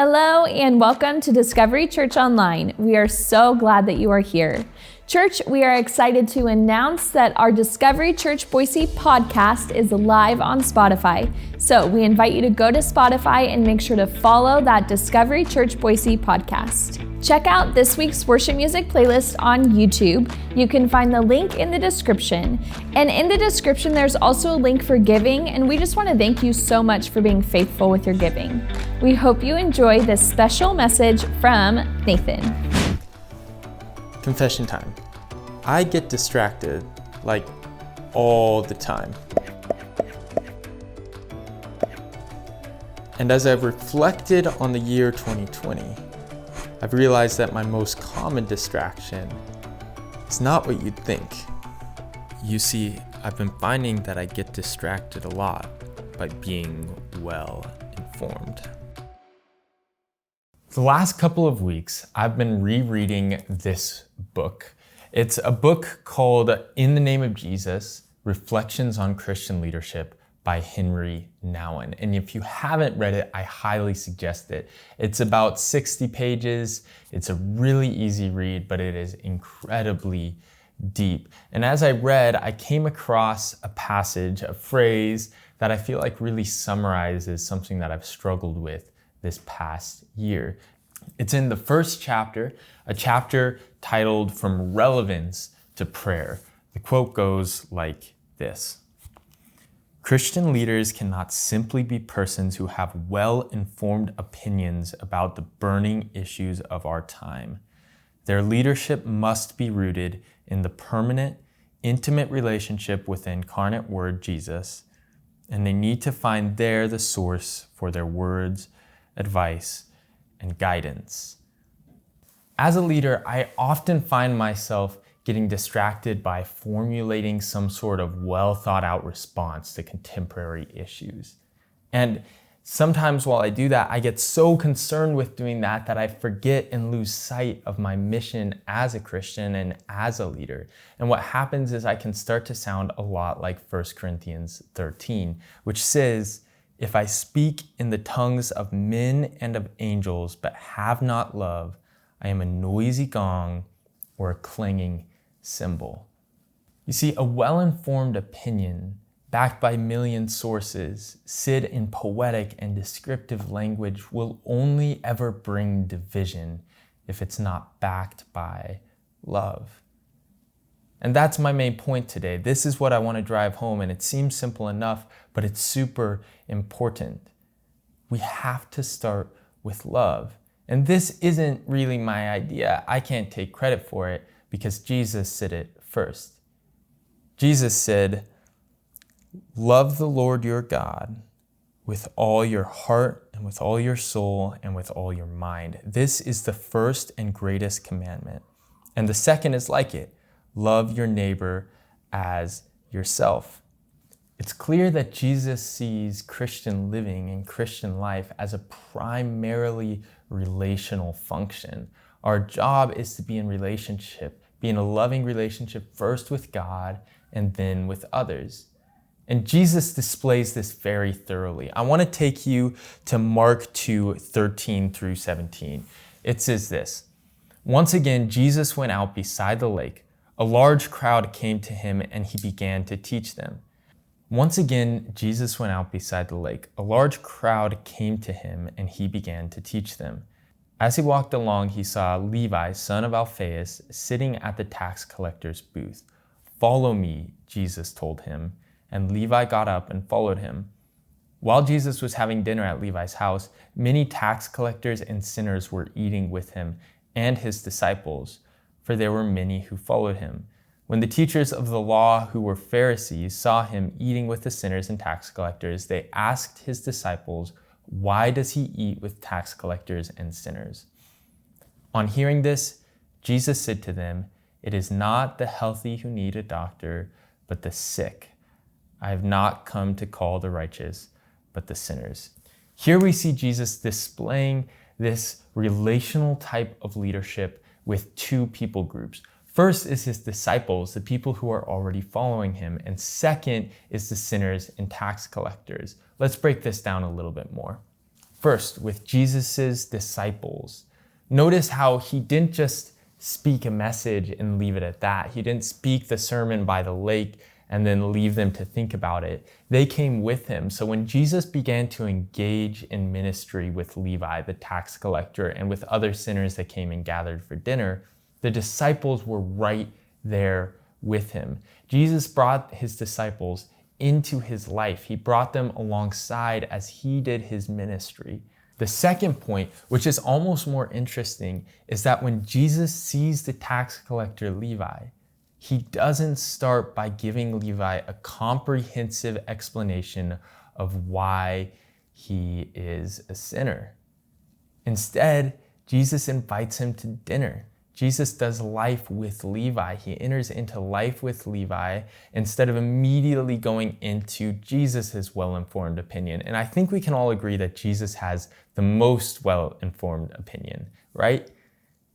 Hello and welcome to Discovery Church Online. We are so glad that you are here. Church, we are excited to announce that our Discovery Church Boise podcast is live on Spotify. So we invite you to go to Spotify and make sure to follow that Discovery Church Boise podcast. Check out this week's worship music playlist on YouTube. You can find the link in the description. And in the description, there's also a link for giving, and we just want to thank you so much for being faithful with your giving. We hope you enjoy this special message from Nathan. Confession time. I get distracted, like, all the time. And as I've reflected on the year 2020, I've realized that my most common distraction is not what you'd think. You see, I've been finding that I get distracted a lot by being well informed. The last couple of weeks, I've been rereading this book. It's a book called In the Name of Jesus, Reflections on Christian Leadership by Henry Nouwen. And if you haven't read it, I highly suggest it. It's about 60 pages. It's a really easy read, but it is incredibly deep. And as I read, I came across a passage, a phrase that I feel like really summarizes something that I've struggled with this past year. It's in the first chapter, a chapter titled From Relevance to Prayer. The quote goes like this: Christian leaders cannot simply be persons who have well-informed opinions about the burning issues of our time. Their leadership must be rooted in the permanent, intimate relationship with the incarnate Word, Jesus, and they need to find there the source for their words, advice, and guidance. As a leader, I often find myself getting distracted by formulating some sort of well thought out response to contemporary issues. And sometimes while I do that, I get so concerned with doing that I forget and lose sight of my mission as a Christian and as a leader. And what happens is I can start to sound a lot like 1 Corinthians 13, which says, if I speak in the tongues of men and of angels, but have not love, I am a noisy gong or a clanging cymbal. You see, a well-informed opinion backed by million sources, said in poetic and descriptive language, will only ever bring division if it's not backed by love. And that's my main point today. This is what I want to drive home, and it seems simple enough, but it's super important. We have to start with love. And this isn't really my idea. I can't take credit for it because Jesus said it first. Jesus said, love the Lord your God with all your heart and with all your soul and with all your mind. This is the first and greatest commandment. And the second is like it. Love your neighbor as yourself. It's clear that Jesus sees Christian living and Christian life as a primarily relational function. Our job is to be in relationship, be in a loving relationship first with God and then with others. And Jesus displays this very thoroughly. I want to take you to Mark 2:13 through 17. It says this: once again, Jesus went out beside the lake. A large crowd came to him and he began to teach them. Once again, Jesus went out beside the lake. A large crowd came to him and he began to teach them. As he walked along, he saw Levi, son of Alphaeus, sitting at the tax collector's booth. Follow me, Jesus told him, and Levi got up and followed him. While Jesus was having dinner at Levi's house, many tax collectors and sinners were eating with him and his disciples, for there were many who followed him. When the teachers of the law, who were Pharisees, saw him eating with the sinners and tax collectors, they asked his disciples, why does he eat with tax collectors and sinners? On hearing this, Jesus said to them, it is not the healthy who need a doctor, but the sick. I have not come to call the righteous, but the sinners. Here we see Jesus displaying this relational type of leadership with two people groups. First is his disciples, the people who are already following him, and second is the sinners and tax collectors. Let's break this down a little bit more. First, with Jesus's disciples. Notice how he didn't just speak a message and leave it at that. He didn't speak the sermon by the lake and then leave them to think about it. They came with him. So when Jesus began to engage in ministry with Levi, the tax collector, and with other sinners that came and gathered for dinner, the disciples were right there with him. Jesus brought his disciples into his life. He brought them alongside as he did his ministry. The second point, which is almost more interesting, is that when Jesus sees the tax collector Levi, he doesn't start by giving Levi a comprehensive explanation of why he is a sinner. Instead, Jesus invites him to dinner. Jesus does life with Levi. He enters into life with Levi instead of immediately going into Jesus's well-informed opinion. And I think we can all agree that Jesus has the most well-informed opinion, right?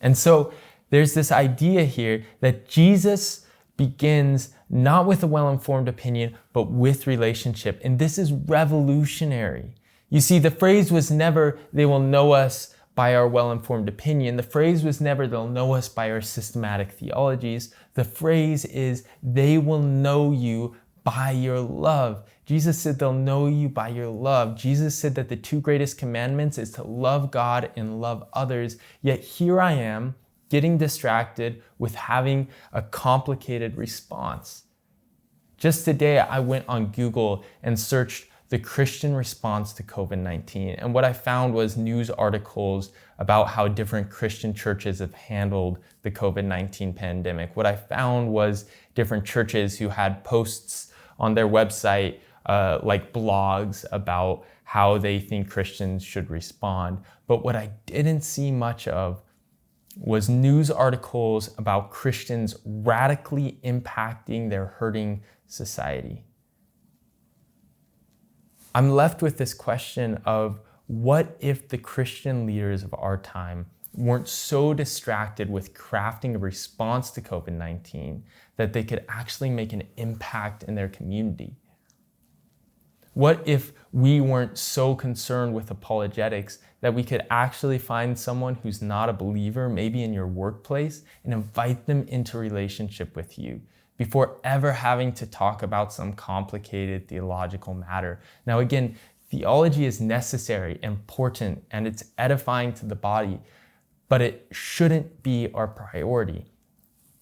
And so there's this idea here that Jesus begins not with a well-informed opinion, but with relationship. And this is revolutionary. You see, the phrase was never, "They will know us by our well-informed opinion." The phrase was never, "They'll know us by our systematic theologies." The phrase is, "They will know you by your love." Jesus said they'll know you by your love. Jesus said that the two greatest commandments is to love God and love others. Yet here I am getting distracted with having a complicated response. Just today, I went on Google and searched the Christian response to COVID-19. And what I found was news articles about how different Christian churches have handled the COVID-19 pandemic. What I found was different churches who had posts on their website, like blogs about how they think Christians should respond. But what I didn't see much of was news articles about Christians radically impacting their hurting society. I'm left with this question of, what if the Christian leaders of our time weren't so distracted with crafting a response to COVID-19 that they could actually make an impact in their community? What if we weren't so concerned with apologetics that we could actually find someone who's not a believer, maybe in your workplace, and invite them into relationship with you before ever having to talk about some complicated theological matter? Now again, theology is necessary, important, and it's edifying to the body, but it shouldn't be our priority.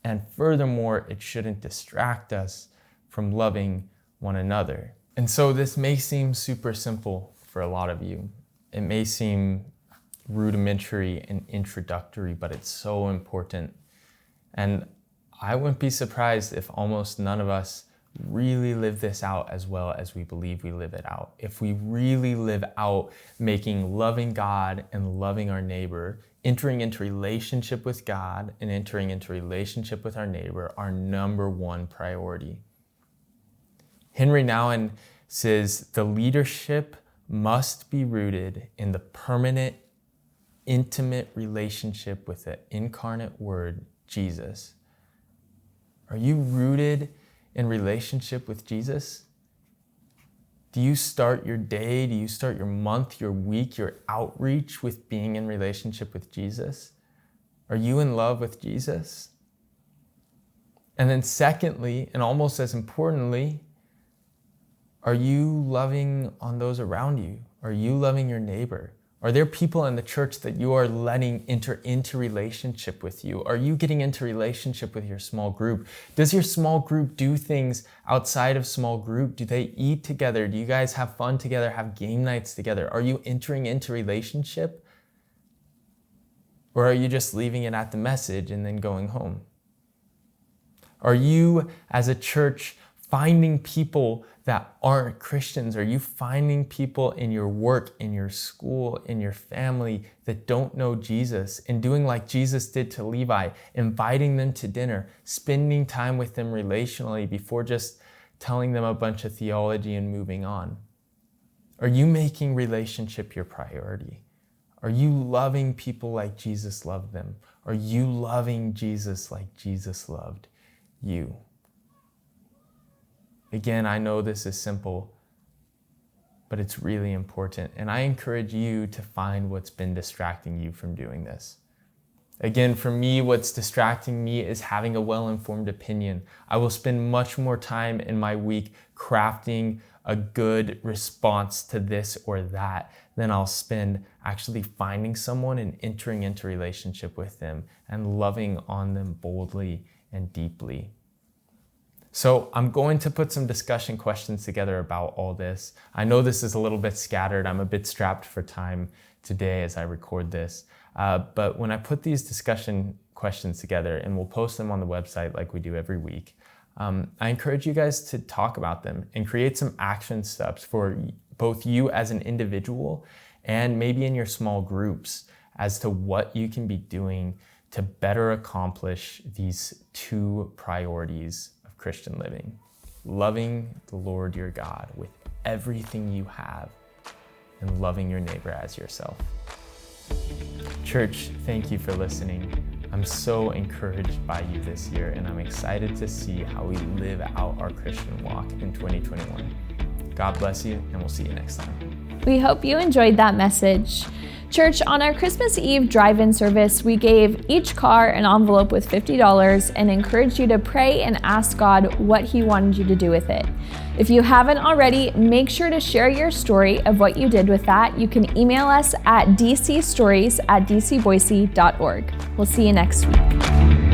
And furthermore, it shouldn't distract us from loving one another. And so this may seem super simple for a lot of you. It may seem rudimentary and introductory, but it's so important. And I wouldn't be surprised if almost none of us really live this out as well as we believe we live it out. If we really live out making loving God and loving our neighbor, entering into relationship with God and entering into relationship with our neighbor, our number one priority. Henry Nouwen says the leadership must be rooted in the permanent, intimate relationship with the incarnate Word, Jesus. Are you rooted in relationship with Jesus? Do you start your day, do you start your month, your week, your outreach with being in relationship with Jesus? Are you in love with Jesus? And then secondly, and almost as importantly, are you loving on those around you? Are you loving your neighbor? Are there people in the church that you are letting enter into relationship with you? Are you getting into relationship with your small group? Does your small group do things outside of small group? Do they eat together? Do you guys have fun together, have game nights together? Are you entering into relationship? Or are you just leaving it at the message and then going home? Are you, as a church, finding people that aren't Christians? Are you finding people in your work, in your school, in your family that don't know Jesus, and doing like Jesus did to Levi, inviting them to dinner, spending time with them relationally before just telling them a bunch of theology and moving on? Are you making relationship your priority? Are you loving people like Jesus loved them? Are you loving Jesus like Jesus loved you? Again, I know this is simple, but it's really important. And I encourage you to find what's been distracting you from doing this. Again, for me, what's distracting me is having a well-informed opinion. I will spend much more time in my week crafting a good response to this or that than I'll spend actually finding someone and entering into relationship with them and loving on them boldly and deeply. So I'm going to put some discussion questions together about all this. I know this is a little bit scattered. I'm a bit strapped for time today as I record this. But when I put these discussion questions together, and we'll post them on the website like we do every week, I encourage you guys to talk about them and create some action steps for both you as an individual and maybe in your small groups as to what you can be doing to better accomplish these two priorities of Christian living: loving the Lord your God with everything you have and loving your neighbor as yourself. Church, thank you for listening. I'm so encouraged by you this year, and I'm excited to see how we live out our Christian walk in 2021. God bless you, and we'll see you next time. We hope you enjoyed that message. Church, on our Christmas Eve drive-in service, we gave each car an envelope with $50 and encouraged you to pray and ask God what He wanted you to do with it. If you haven't already, make sure to share your story of what you did with that. You can email us at dcstories@dcboise.org. We'll see you next week.